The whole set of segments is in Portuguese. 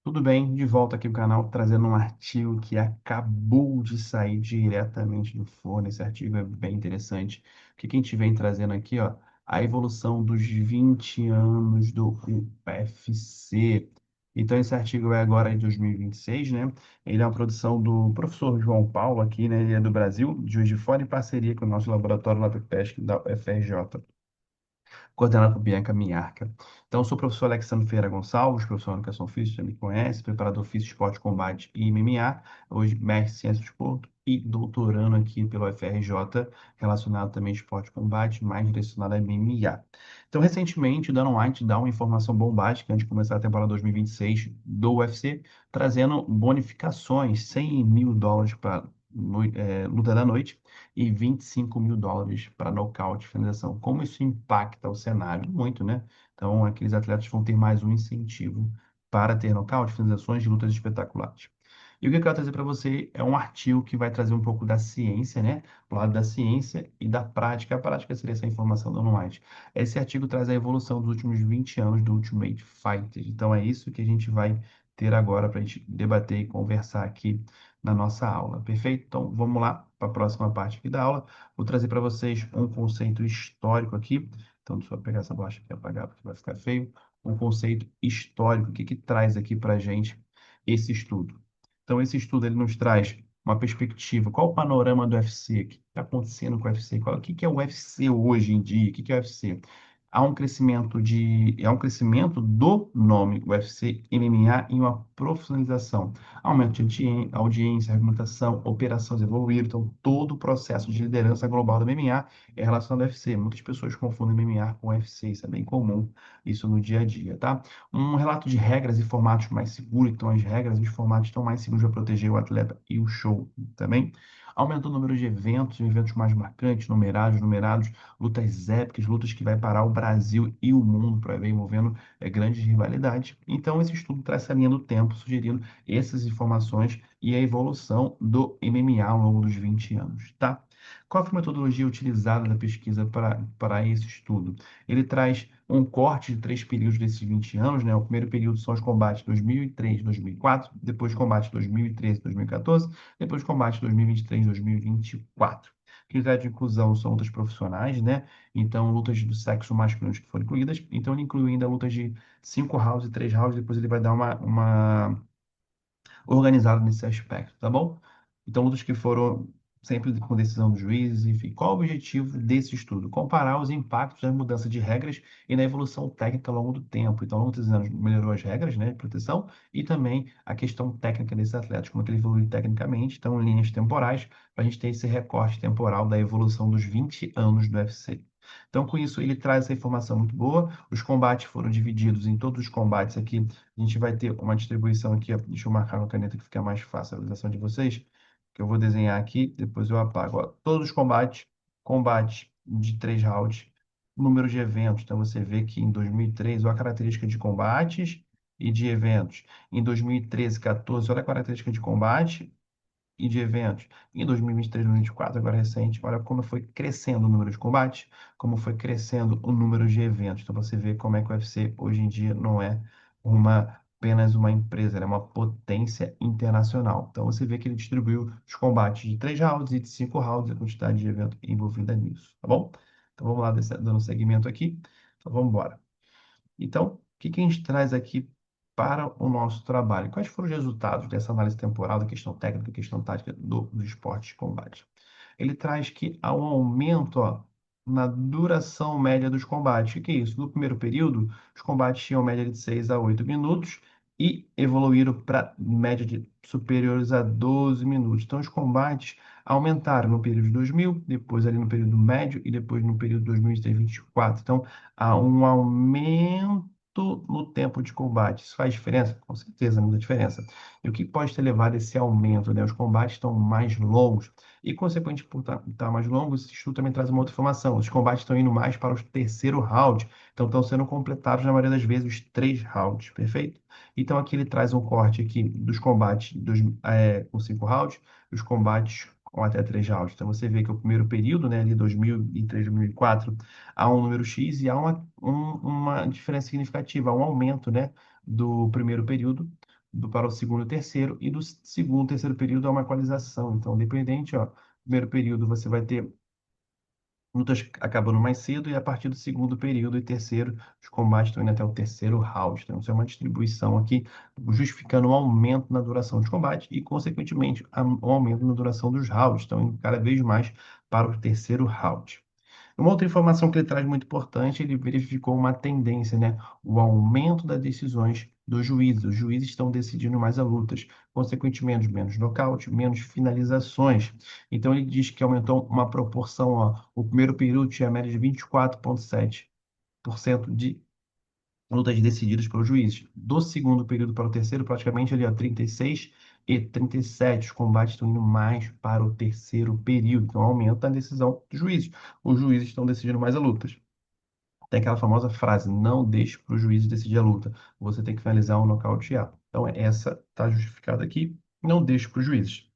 Tudo bem, de volta aqui no canal, trazendo um artigo que acabou de sair diretamente do forno. Esse artigo é bem interessante. O que a gente vem trazendo aqui, ó, a evolução dos 20 anos do UFC. Então, esse artigo é agora de 2026, né? Ele é uma produção do professor João Paulo aqui, né? Ele é do Brasil, de Juiz de Fora, em parceria com o nosso laboratório LabPesc da UFRJ, coordenado por Bianca Minharca. Então, eu sou o professor Alexandre Ferreira Gonçalves, professor de Educação Física, já me conhece, preparador físico, esporte, combate e MMA, hoje mestre em Ciência do Esporte e doutorando aqui pela UFRJ, relacionado também a esporte e combate, mais direcionado a MMA. Então, recentemente, o Dana White dá uma informação bombástica antes de começar a temporada 2026 do UFC, trazendo bonificações, US$ 100 mil para luta da noite e US$ 25 mil para nocaute, finalização. Como isso impacta o cenário? Muito, né? Então, aqueles atletas vão ter mais um incentivo para ter nocaute, finalizações de lutas espetaculares. E o que eu quero trazer para você é um artigo que vai trazer um pouco da ciência, né? O lado da ciência e da prática. A prática seria essa informação do White. Esse artigo traz a evolução dos últimos 20 anos do Ultimate Fighter. Então, é isso que a gente vai ter agora para a gente debater e conversar aqui na nossa aula. Perfeito? Então, vamos lá para a próxima parte aqui da aula. Vou trazer para vocês um conceito histórico aqui. Então, deixa eu pegar essa bolacha aqui e apagar, porque vai ficar feio. Um conceito histórico. O que que traz aqui para a gente esse estudo? Então, esse estudo ele nos traz uma perspectiva. Qual o panorama do UFC? O que está acontecendo com o UFC? O que que é o UFC hoje em dia? O que que é o UFC? Há um crescimento do nome UFC MMA e uma profissionalização, aumento de audiência, argumentação, operações evoluíram. Então, todo o processo de liderança global do MMA é relacionado ao UFC. Muitas pessoas confundem MMA com UFC, isso é bem comum, isso no dia a dia, tá? Um relato de regras e formatos mais seguros, então as regras e os formatos estão mais seguros para proteger o atleta e o show também. Aumentou o número de eventos mais marcantes, numerados, lutas épicas, lutas que vai parar o Brasil e o mundo para ver envolvendo grandes rivalidades. Então, esse estudo traz essa linha do tempo, sugerindo essas informações e a evolução do MMA ao longo dos 20 anos, tá? Qual foi a metodologia utilizada na pesquisa para esse estudo? Ele traz um corte de três períodos desses 20 anos, né? O primeiro período são os combates 2003, 2004, depois combate 2013, 2014, depois combate 2023, 2024. Critério de inclusão são lutas profissionais, né? Então, lutas do sexo masculino que foram incluídas. Então, ele inclui ainda lutas de 5 rounds e 3 rounds, depois ele vai dar uma organizado nesse aspecto, tá bom? Então, lutas que foram sempre com decisão dos juízes, enfim. Qual o objetivo desse estudo? Comparar os impactos da mudança de regras e na evolução técnica ao longo do tempo. Então, ao longo dos anos, melhorou as regras, né, de proteção e também a questão técnica desses atletas, como é que ele evoluiu tecnicamente, então, em linhas temporais, para a gente ter esse recorte temporal da evolução dos 20 anos do UFC. Então, com isso, ele traz essa informação muito boa. Os combates foram divididos em todos os combates aqui. A gente vai ter uma distribuição aqui. Ó, deixa eu marcar com a caneta que fica mais fácil a visualização de vocês. Que eu vou desenhar aqui, depois eu apago. Ó, todos os combates de 3 rounds, número de eventos. Então, você vê que em 2003, olha a característica de combates e de eventos. Em 2013, 14, olha a característica de combate e de eventos. Em 2023, 2024, agora recente, olha como foi crescendo o número de combates, como foi crescendo o número de eventos. Então você vê como é que o UFC hoje em dia não é apenas uma empresa, ele é uma potência internacional. Então você vê que ele distribuiu os combates de 3 rounds e de 5 rounds, a quantidade de evento envolvida nisso, tá bom? Então vamos lá, dando segmento aqui. Então vamos embora. Então, o que que a gente traz aqui para o nosso trabalho? Quais foram os resultados dessa análise temporal da questão técnica e questão tática do esporte de combate? Ele traz que há um aumento, ó, na duração média dos combates. O que é isso? No primeiro período, os combates tinham média de 6 a 8 minutos e evoluíram para média de superiores a 12 minutos. Então, os combates aumentaram no período de 2000, depois ali no período médio e depois no período 2023-2024. Então, há um aumento no tempo de combate. Isso faz diferença? Com certeza, muita diferença. E o que pode ter levado a esse aumento, né? Os combates estão mais longos. E, consequentemente, por estar mais longo, esse estudo também traz uma outra informação. Os combates estão indo mais para o terceiro round. Então, estão sendo completados, na maioria das vezes, os 3 rounds. Perfeito? Então, aqui ele traz um corte aqui dos combates com 5 rounds, os combates com até 3 rounds. Então, você vê que o primeiro período, né, ali 2003, 2004, há um número X e há uma diferença significativa, há um aumento, né, do primeiro período para o segundo e terceiro, e do segundo e terceiro período é uma equalização. Então, dependente, ó, primeiro período você vai ter lutas acabando mais cedo, e a partir do segundo período e terceiro, os combates estão indo até o terceiro round. Então, isso é uma distribuição aqui, justificando um aumento na duração dos combates e, consequentemente, um aumento na duração dos rounds. Estão indo cada vez mais para o terceiro round. Uma outra informação que ele traz muito importante, ele verificou uma tendência, né? O aumento das decisões dos juízes. Os juízes estão decidindo mais as lutas, consequentemente, menos nocaute, menos finalizações. Então, ele diz que aumentou uma proporção, ó, o primeiro período tinha a média de 24,7% de lutas decididas pelos juízes. Do segundo período para o terceiro, praticamente ali, ó, 36 e 37. Os combates estão indo mais para o terceiro período. Então, aumenta a decisão dos juízes. Os juízes estão decidindo mais as lutas. Tem aquela famosa frase: não deixe para o juiz decidir a luta. Você tem que finalizar ou nocautear. Então, essa está justificada aqui. Não deixe para os juízes.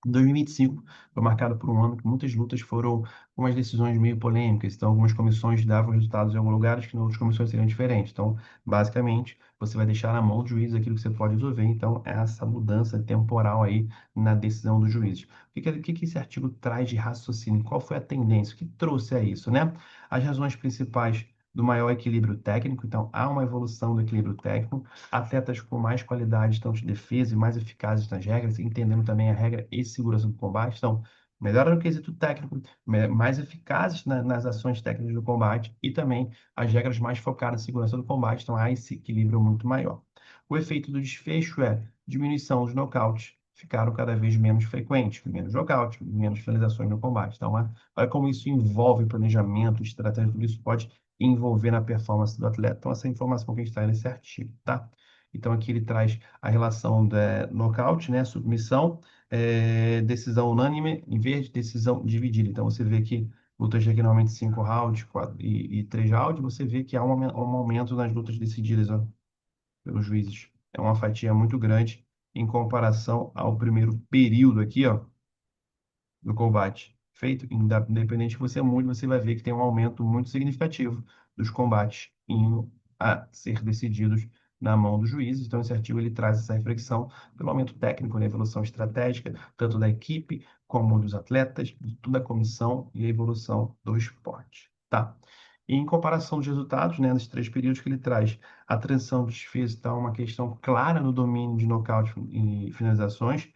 2025 foi marcado por um ano que muitas lutas foram com umas decisões meio polêmicas. Então, algumas comissões davam resultados em alguns lugares que em outras comissões seriam diferentes. Então, basicamente, você vai deixar na mão do juiz aquilo que você pode resolver. Então, é essa mudança temporal aí na decisão dos juízes. O que esse artigo traz de raciocínio? Qual foi a tendência? O que trouxe a isso, né? As razões principais do maior equilíbrio técnico. Então, há uma evolução do equilíbrio técnico, atletas com mais qualidade, tanto de defesa e mais eficazes nas regras, entendendo também a regra e segurança do combate. Então, melhora no quesito técnico, mais eficazes nas ações técnicas do combate e também as regras mais focadas na segurança do combate. Então, há esse equilíbrio muito maior. O efeito do desfecho é diminuição dos nocautes. Ficaram cada vez menos frequentes, menos nocaute, menos finalizações no combate. Então, olha como isso envolve planejamento, estratégia, tudo isso pode envolver na performance do atleta. Então, essa informação que a gente está nesse artigo, tá? Então, aqui ele traz a relação da nocaute, né, submissão, decisão unânime, em vez de decisão dividida. Então, você vê que lutas de aqui, normalmente 5 rounds 4, e 3 rounds, você vê que há um aumento nas lutas decididas, ó, pelos juízes. É uma fatia muito grande em comparação ao primeiro período aqui, ó, do combate. Feito, independente que você mude, você vai ver que tem um aumento muito significativo dos combates indo a ser decididos na mão dos juízes. Então, esse artigo ele traz essa reflexão pelo aumento técnico, na evolução estratégica, tanto da equipe como dos atletas, de toda a comissão e a evolução do esporte. Tá? E em comparação dos resultados, né, nos 3 períodos que ele traz, a transição de defesa está uma questão clara no domínio de nocaute e finalizações,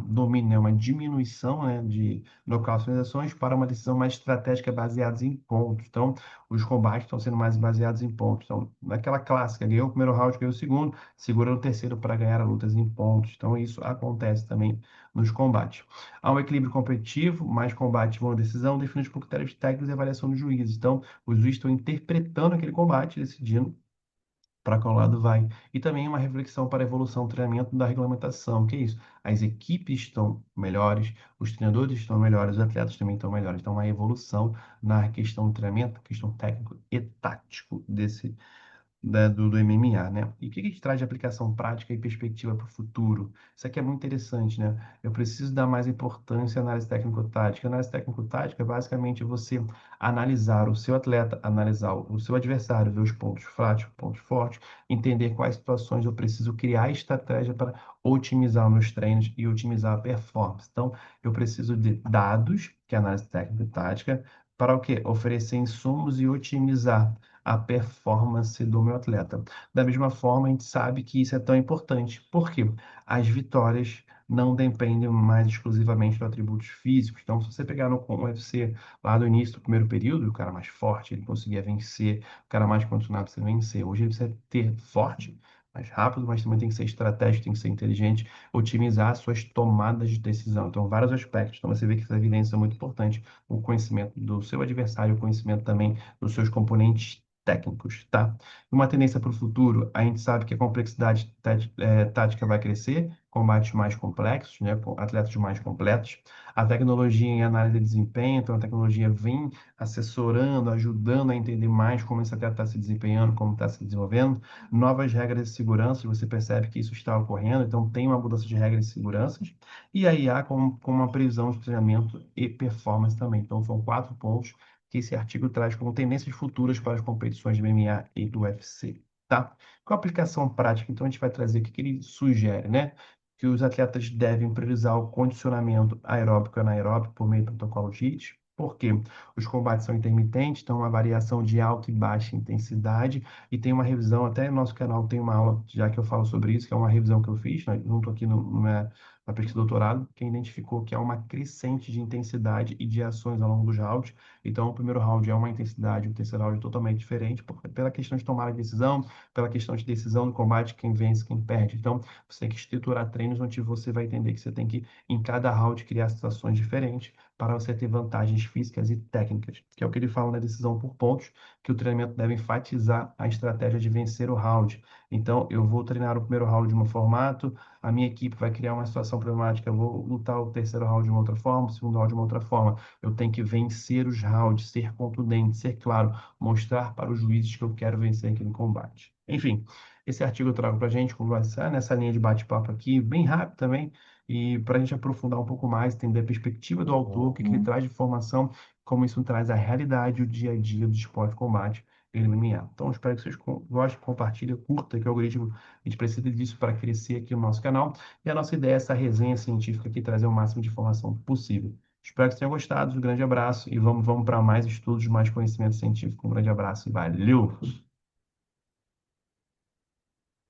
domínio, né, uma diminuição, né, de nocaute e finalizações para uma decisão mais estratégica baseada em pontos. Então, os combates estão sendo mais baseados em pontos. Então, naquela clássica, ganhou o primeiro round, ganhou o segundo, segura o terceiro para ganhar lutas em pontos. Então, isso acontece também nos combates. Há um equilíbrio competitivo, mais combate vão à decisão, definidos por critérios técnicos e avaliação dos juízes. Então, os juízes estão interpretando aquele combate, decidindo para qual lado vai. E também uma reflexão para a evolução, treinamento da regulamentação, que é isso. As equipes estão melhores, os treinadores estão melhores, os atletas também estão melhores. Então, uma evolução na questão do treinamento, questão técnico e tático do MMA, né? E o que a gente traz de aplicação prática e perspectiva para o futuro? Isso aqui é muito interessante, né? Eu preciso dar mais importância à análise técnico-tática. A análise técnico-tática é basicamente você analisar o seu atleta, analisar o seu adversário, ver os pontos fracos, pontos fortes, entender quais situações eu preciso criar estratégia para otimizar os meus treinos e otimizar a performance. Então, eu preciso de dados, que é a análise técnico-tática, para o quê? Oferecer insumos e otimizar a performance do meu atleta. Da mesma forma, a gente sabe que isso é tão importante, porque as vitórias não dependem mais exclusivamente de atributos físicos. Então, se você pegar no UFC lá do início do primeiro período, o cara mais forte, ele conseguia vencer, o cara mais condicionado você vencer. Hoje ele precisa ter forte, mais rápido, mas também tem que ser estratégico, tem que ser inteligente, otimizar suas tomadas de decisão. Então, vários aspectos. Então, você vê que essa evidência é muito importante, o conhecimento do seu adversário, o conhecimento também dos seus componentes técnicos, tá? Uma tendência para o futuro, a gente sabe que a complexidade tática vai crescer, combates mais complexos, né, com atletas mais completos. A tecnologia em análise de desempenho, então a tecnologia vem assessorando, ajudando a entender mais como esse atleta está se desempenhando, como está se desenvolvendo. Novas regras de segurança, você percebe que isso está ocorrendo, então tem uma mudança de regras de segurança. E a IA com uma previsão de treinamento e performance também. Então, são 4 pontos que esse artigo traz como tendências futuras para as competições de MMA e do UFC. tá? Com a aplicação prática, então, a gente vai trazer o que que ele sugere, né? Que os atletas devem priorizar o condicionamento aeróbico e anaeróbico por meio do protocolo JIT. Por quê? Os combates são intermitentes, então uma variação de alta e baixa intensidade, e tem uma revisão, até no nosso canal tem uma aula, já que eu falo sobre isso, que é uma revisão que eu fiz, né, junto aqui na pesquisa de doutorado, que identificou que há uma crescente de intensidade e de ações ao longo dos rounds. Então, o primeiro round é uma intensidade, o terceiro round é totalmente diferente, pela questão de tomar a decisão, pela questão de decisão do combate, quem vence, quem perde. Então, você tem que estruturar treinos onde você vai entender que você tem que, em cada round, criar situações diferentes para você ter vantagens físicas e técnicas, que é o que ele fala na decisão por pontos, que o treinamento deve enfatizar a estratégia de vencer o round. Então, eu vou treinar o primeiro round de um formato, a minha equipe vai criar uma situação problemática, eu vou lutar o terceiro round de uma outra forma, o segundo round de uma outra forma. Eu tenho que vencer os rounds, ser contundente, ser claro, mostrar para os juízes que eu quero vencer aquele combate. Enfim, esse artigo eu trago para a gente conversar nessa linha de bate-papo aqui, bem rápido também, e para a gente aprofundar um pouco mais, entender a perspectiva do autor, o que que ele traz de informação, como isso traz a realidade, o dia a dia do esporte de combate e MMA. Então, espero que vocês gostem, compartilhem, curta, que o algoritmo, a gente precisa disso para crescer aqui no nosso canal. E a nossa ideia é essa resenha científica aqui, trazer o máximo de informação possível. Espero que vocês tenham gostado. Um grande abraço e vamos para mais estudos, mais conhecimento científico. Um grande abraço e valeu!